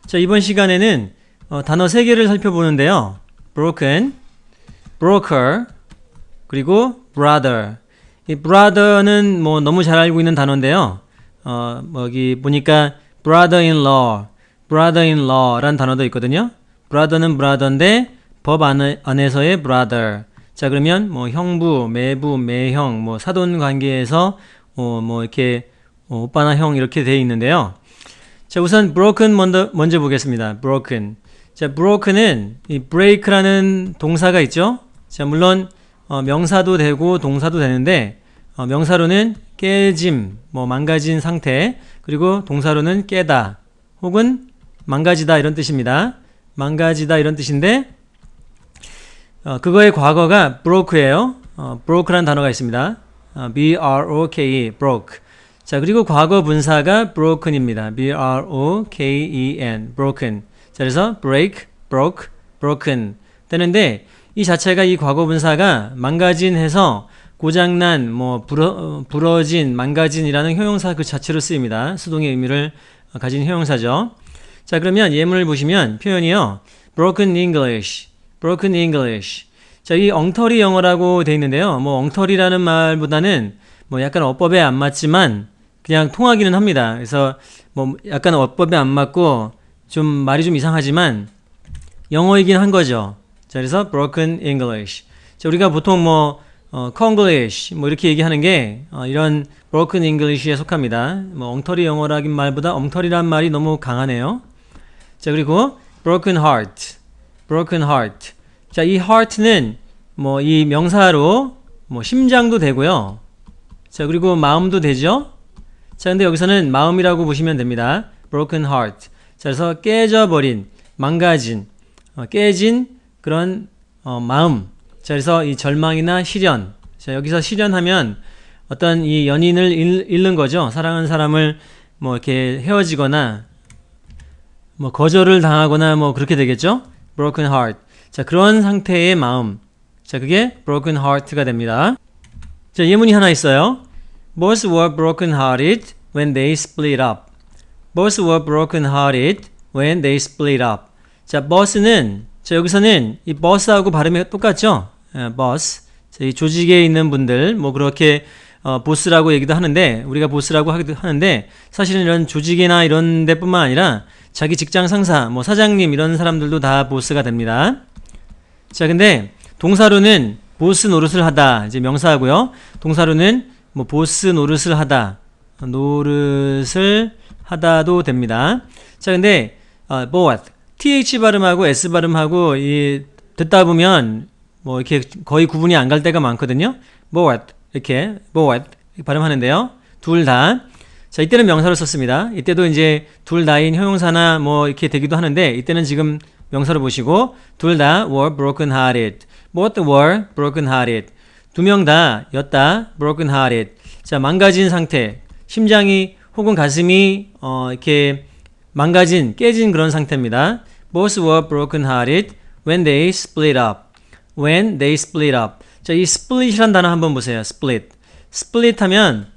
자, 이번 시간에는 단어 3개를 살펴보는데요. broken, broker, 그리고 brother. 이 brother는 뭐 너무 잘 알고 있는 단어인데요. 여기 보니까 brother-in-law라는 단어도 있거든요. brother는 brother인데 법 안에서의 brother. 자, 그러면 뭐 형부, 매부, 매형, 뭐 사돈 관계에서 뭐 이렇게 오빠나 형 이렇게 되어 있는데요. 자, 우선 broken 먼저 보겠습니다. broken. 자, broken은 이 break라는 동사가 있죠. 자, 물론 명사도 되고 동사도 되는데 명사로는 깨짐, 뭐 망가진 상태, 그리고 동사로는 깨다 혹은 망가지다 이런 뜻입니다. 망가지다 이런 뜻인데 그거의 과거가 broke예요. broke라는 단어가 있습니다. B-R-O-K-E, broke. 자, 그리고 과거 분사가 broken입니다. B-R-O-K-E-N, broken. 자, 그래서 break, broke, broken 되는데 이 자체가 이 과거 분사가 망가진 해서 고장난, 뭐 부러진, 망가진이라는 형용사 그 자체로 쓰입니다. 수동의 의미를 가진 형용사죠. 자, 그러면 예문을 보시면 표현이요. broken English, broken English. 자, 이 엉터리 영어라고 되어 있는데요. 뭐 엉터리라는 말보다는 뭐 약간 어법에 안 맞지만 그냥 통하기는 합니다. 그래서 뭐 약간 어법에 안 맞고 좀 말이 좀 이상하지만 영어이긴 한 거죠. 자, 그래서 broken English. 자, 우리가 보통 뭐 Konglish 뭐 이렇게 얘기하는 게 이런 broken English에 속합니다. 뭐 엉터리 영어라긴 말보다 엉터리란 말이 너무 강하네요. 자, 그리고 broken heart, broken heart. 자, 이 heart는 뭐 이 명사로 뭐 심장도 되고요. 자, 그리고 마음도 되죠. 자, 근데 여기서는 마음이라고 보시면 됩니다. broken heart. 자, 그래서 깨져버린, 망가진, 깨진 그런 마음. 자, 그래서 이 절망이나 시련. 자, 여기서 시련하면 어떤 이 연인을 잃는 거죠. 사랑하는 사람을 뭐 이렇게 헤어지거나 뭐 거절을 당하거나 뭐 그렇게 되겠죠. broken heart. 자, 그런 상태의 마음. 자, 그게 broken heart가 됩니다. 자, 예문이 하나 있어요. Both were broken-hearted when they split up. Both were broken-hearted when they split up. 자, boss는 자, 여기서는 이 boss하고 발음이 똑같죠? boss. 자, 이 조직에 있는 분들 뭐 그렇게 보스라고 얘기도 하는데 우리가 보스라고 하기도 하는데 사실은 이런 조직이나 이런 데뿐만 아니라 자기 직장 상사, 뭐 사장님 이런 사람들도 다 보스가 됩니다. 자, 근데 동사로는 보스 노릇을 하다 이제 명사하고요. 동사로는 뭐 보스 노릇을 하다도 됩니다. 자, 근데 both th 발음하고 s 발음하고 듣다 보면 뭐 이렇게 거의 구분이 안 갈 때가 많거든요. both 이렇게 both 발음하는데요. 둘 다. 자, 이때는 명사로 썼습니다. 이때도 이제 둘 다인 형용사나 뭐 이렇게 되기도 하는데 이때는 지금 명사로 보시고 둘 다 were broken hearted. both were broken hearted. 두 명 다 였다. broken hearted. 자, 망가진 상태. 심장이 혹은 가슴이 이렇게 망가진, 깨진 그런 상태입니다. Both were broken hearted when they split up. When they split up. 자, 이 split이란 단어 한번 보세요. split. split 하면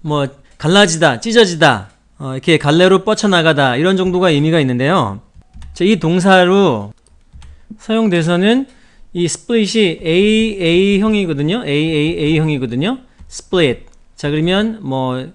뭐 갈라지다, 찢어지다, 이렇게 갈래로 뻗쳐나가다 이런 정도가 의미가 있는데요. 자, 이 동사로 사용돼서는 이 split이 AA형이거든요. AAA형이거든요. split. 자, 그러면 뭐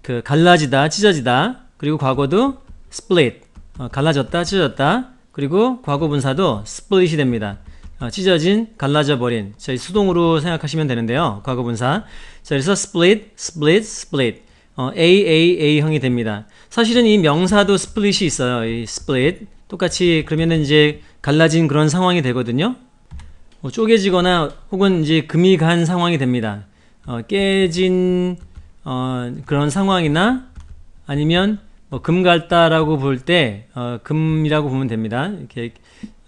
그 갈라지다, 찢어지다. 그리고 과거도 split. 갈라졌다, 찢어졌다. 그리고 과거 분사도 split이 됩니다. 찢어진, 갈라져 버린. 자, 수동으로 생각하시면 되는데요. 과거 분사. 자, 그래서 split, split, split. AAA형이 됩니다. 사실은 이 명사도 split이 있어요. 이 split. 똑같이 그러면은 이제 갈라진 그런 상황이 되거든요. 뭐 쪼개지거나 혹은 이제 금이 간 상황이 됩니다. 깨진 그런 상황이나 아니면 뭐 금 갈다라고 볼 때 금이라고 보면 됩니다.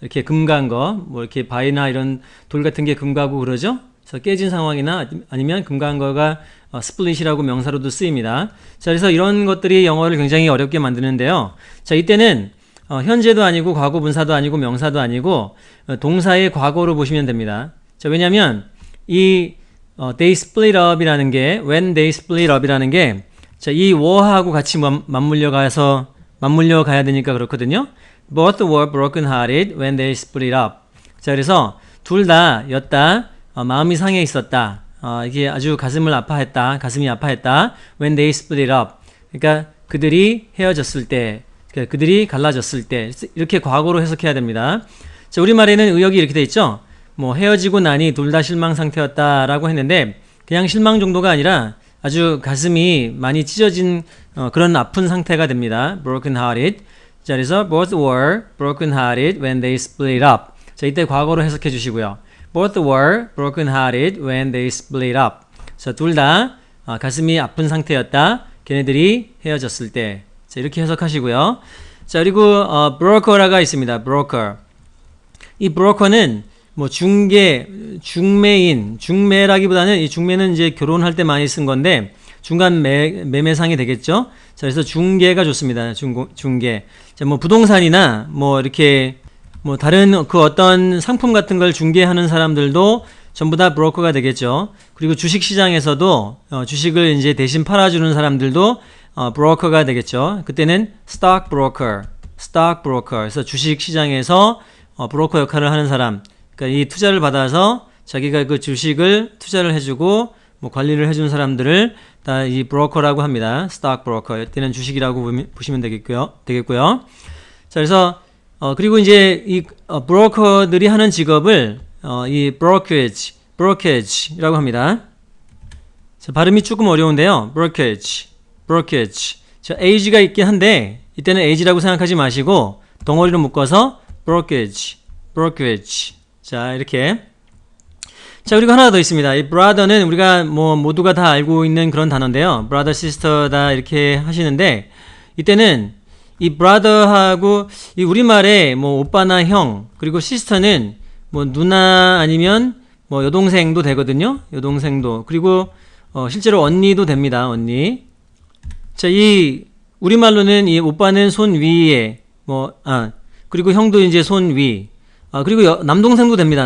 이렇게 금 간 거, 뭐 이렇게 바위나 이런 돌 같은 게 금 가고 그러죠. 그래서 깨진 상황이나 아니면 금 간 거가 스플릿이라고 명사로도 쓰입니다. 자, 그래서 이런 것들이 영어를 굉장히 어렵게 만드는데요. 자, 이때는 현재도 아니고 과거 분사도 아니고 명사도 아니고 동사의 과거로 보시면 됩니다. 자, 왜냐면 이 they split up이라는 게 when they split up이라는 게 자, 이 were하고 같이 맞물려 가서 맞물려 가야 되니까 그렇거든요. Both were broken-hearted when they split up. 자, 그래서 둘 다였다. 마음이 상해 있었다. 이게 아주 가슴이 아파했다. When they split up. 그러니까 그들이 헤어졌을 때, 그들이 갈라졌을 때 이렇게 과거로 해석해야 됩니다. 자, 우리말에는 의역이 이렇게 돼 있죠. 뭐 헤어지고 나니 둘 다 실망 상태였다라고 했는데 그냥 실망 정도가 아니라 아주 가슴이 많이 찢어진 그런 아픈 상태가 됩니다. broken-hearted. 자, 그래서 both were broken-hearted when they split up. 자, 이때 과거로 해석해 주시고요. Both were broken-hearted when they split up. 자, 둘 다 가슴이 아픈 상태였다. 걔네들이 헤어졌을 때. 자, 이렇게 해석하시고요. 자, 그리고 broker가 있습니다. broker. 이 broker는 뭐 중매라기보다는 이 중매는 이제 결혼할 때 많이 쓴 건데 중간 매매상이 되겠죠. 자, 그래서 중개가 좋습니다. 중개. 자, 뭐 부동산이나 뭐 이렇게 뭐 다른 그 어떤 상품 같은 걸 중개하는 사람들도 전부 다 브로커가 되겠죠. 그리고 주식 시장에서도 주식을 이제 대신 팔아주는 사람들도 브로커가 되겠죠. 그때는 stock broker. 그래서 주식 시장에서 브로커 역할을 하는 사람. 그러니까 이 투자를 받아서 자기가 그 주식을 투자를 해주고 뭐 관리를 해준 사람들을 다 이 브로커라고 합니다. 스톡 브로커. 이때는 주식이라고 보시면 되겠고요. 자, 그래서 그리고 이제 이 브로커들이 하는 직업을 이 브로커리지라고 합니다. 자, 발음이 조금 어려운데요. 브로커리지. 자, age가 있긴 한데 이때는 age라고 생각하지 마시고 덩어리로 묶어서 브로커리지. 자, 이렇게. 자, 그리고 하나 더 있습니다. 이 brother는 우리가 뭐 모두가 다 알고 있는 그런 단어인데요. brother, sister다 이렇게 하시는데 이때는 이 brother하고 이 우리말에 뭐 오빠나 형 그리고 sister는 뭐 누나 아니면 뭐 여동생도 되거든요. 여동생도. 그리고 실제로 언니도 됩니다. 언니. 자, 이 우리말로는 이 오빠는 손 위에 그리고 형도 이제 손 위. 그리고 남동생도 됩니다.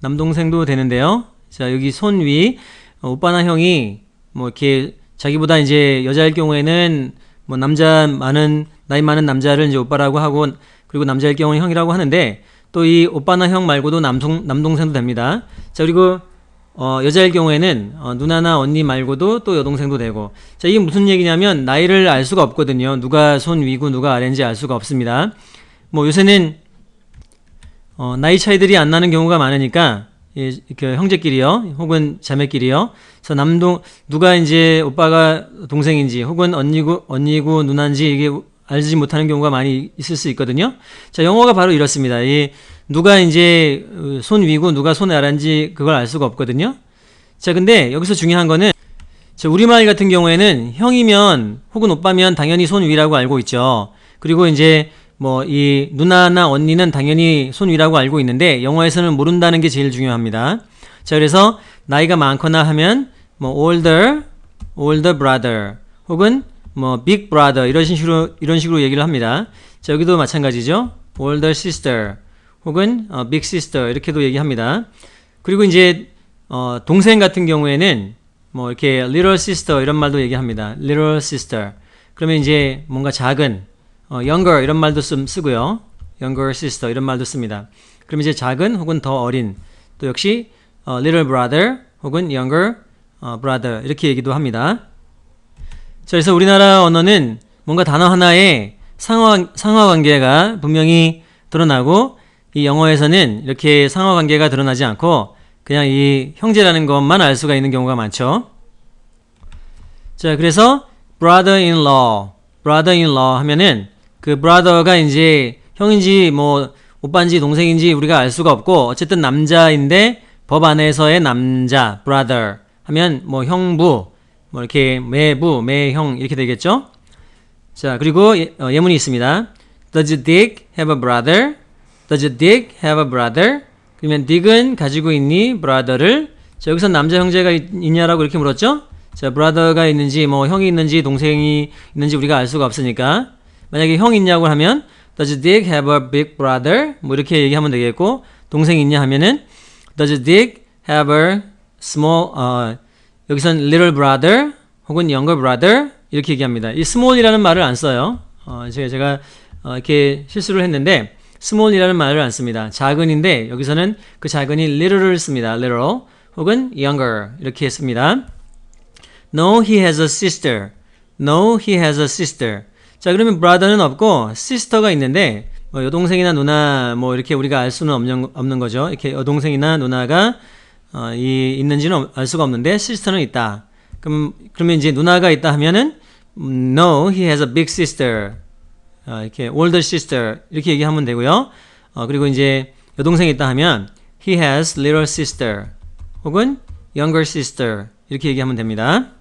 남동생도 되는데요. 자, 여기 손 위, 오빠나 형이 뭐 이렇게 자기보다 이제 여자일 경우에는 뭐 나이 많은 남자를 이제 오빠라고 하고 그리고 남자일 경우는 형이라고 하는데 또 이 오빠나 형 말고도 남동생도 됩니다. 자, 그리고 여자일 경우에는 누나나 언니 말고도 또 여동생도 되고. 자, 이게 무슨 얘기냐면 나이를 알 수가 없거든요. 누가 손 위고 누가 아래인지 알 수가 없습니다. 뭐 요새는 나이 차이들이 안 나는 경우가 많으니까 그 형제끼리요, 혹은 자매끼리요. 그래서 누가 이제 오빠가 동생인지 혹은 언니고 누나인지 이게 알지 못하는 경우가 많이 있을 수 있거든요. 자, 영어가 바로 이렇습니다. 누가 이제 손 위고 누가 손 아래인지 그걸 알 수가 없거든요. 자, 근데 여기서 중요한 거는 자, 우리말 같은 경우에는 형이면 혹은 오빠면 당연히 손 위라고 알고 있죠. 그리고 이제 뭐 이 누나나 언니는 당연히 손 위라고 알고 있는데 영어에서는 모른다는 게 제일 중요합니다. 자, 그래서 나이가 많거나 하면 뭐 older brother 혹은 뭐 big brother 이런 식으로 얘기를 합니다. 자, 여기도 마찬가지죠. older sister 혹은 big sister 이렇게도 얘기합니다. 그리고 이제 동생 같은 경우에는 뭐 이렇게 little sister 이런 말도 얘기합니다. little sister. 그러면 이제 뭔가 작은 younger 이런 말도 쓰고요. younger sister 이런 말도 씁니다. 그럼 이제 작은 혹은 더 어린 또 역시 little brother 혹은 younger brother 이렇게 얘기도 합니다. 자, 그래서 우리나라 언어는 뭔가 단어 하나에 상하관계가 분명히 드러나고 이 영어에서는 이렇게 상하관계가 드러나지 않고 그냥 이 형제라는 것만 알 수가 있는 경우가 많죠. 자, 그래서 brother-in-law 하면은 그 brother가 이제 형인지 뭐 오빠인지 동생인지 우리가 알 수가 없고 어쨌든 남자인데 법 안에서의 남자 brother 하면 뭐 형부 뭐 이렇게 매부 매형 이렇게 되겠죠. 자, 그리고 예문이 있습니다. Does Dick have a brother? 그러면 Dick은 가지고 있니 brother를? 자, 여기서 남자 형제가 있냐라고 이렇게 물었죠. 자, brother가 있는지 뭐 형이 있는지 동생이 있는지 우리가 알 수가 없으니까 만약에 형 있냐고 하면 Does Dick have a big brother? 뭐 이렇게 얘기하면 되겠고 동생 있냐 하면은 Does Dick have a small 여기선 little brother 혹은 younger brother 이렇게 얘기합니다. 이 small이라는 말을 안 써요. 제가 이렇게 실수를 했는데 small이라는 말을 안 씁니다. 작은인데 여기서는 그 작은이 little를 씁니다. little 혹은 younger 이렇게 씁니다. No, he has a sister. No, he has a sister. 자, 그러면 brother는 없고 sister가 있는데 뭐 여동생이나 누나 뭐 이렇게 우리가 알 수는 없는 거죠. 이렇게 여동생이나 누나가 있는지는 알 수가 없는데 sister는 있다. 그러면 이제 누나가 있다 하면은 No, he has a big sister. 이렇게 older sister 이렇게 얘기하면 되고요. 그리고 이제 여동생이 있다 하면 He has little sister 혹은 younger sister 이렇게 얘기하면 됩니다.